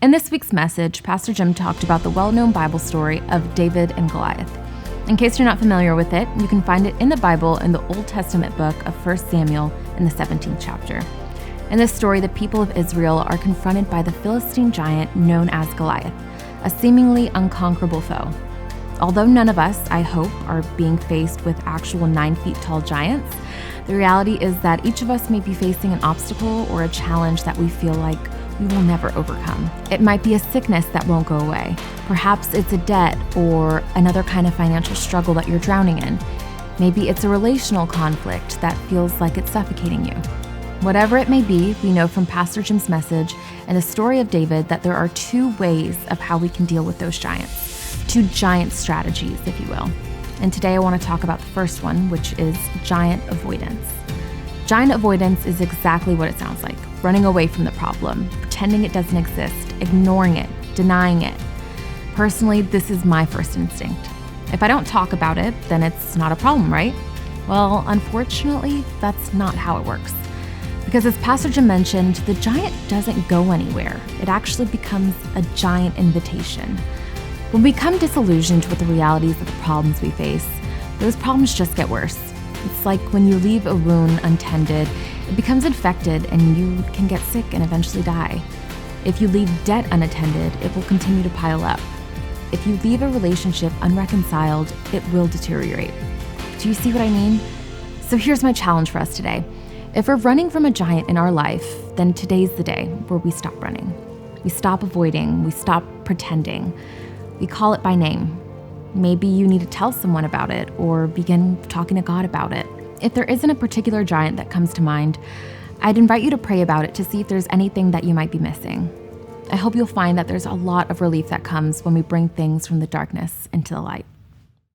In this week's message, Pastor Jim talked about the well-known Bible story of David and Goliath. In case you're not familiar with it, you can find it in the Bible in the Old Testament book of 1 Samuel in the 17th chapter. In this story, the people of Israel are confronted by the Philistine giant known as Goliath, a seemingly unconquerable foe. Although none of us, I hope, are being faced with actual 9 feet tall giants, the reality is that each of us may be facing an obstacle or a challenge that we feel like we will never overcome. It might be a sickness that won't go away. Perhaps it's a debt or another kind of financial struggle that you're drowning in. Maybe it's a relational conflict that feels like it's suffocating you. Whatever it may be, we know from Pastor Jim's message and the story of David that there are 2 ways of how we can deal with those giants. 2 giant strategies, if you will. And today I want to talk about the first one, which is giant avoidance. Giant avoidance is exactly what it sounds like: running away from the problem, pretending it doesn't exist, ignoring it, denying it. Personally, this is my first instinct. If I don't talk about it, then it's not a problem, right? Well, unfortunately, that's not how it works. Because as Pastor Jim mentioned, the giant doesn't go anywhere. It actually becomes a giant invitation. When we become disillusioned with the realities of the problems we face, those problems just get worse. It's like when you leave a wound untended, it becomes infected and you can get sick and eventually die. If you leave debt unattended, it will continue to pile up. If you leave a relationship unreconciled, it will deteriorate. Do you see what I mean? So here's my challenge for us today. If we're running from a giant in our life, then today's the day where we stop running. We stop avoiding, we stop pretending. We call it by name. Maybe you need to tell someone about it or begin talking to God about it. If there isn't a particular giant that comes to mind, I'd invite you to pray about it to see if there's anything that you might be missing. I hope you'll find that there's a lot of relief that comes when we bring things from the darkness into the light.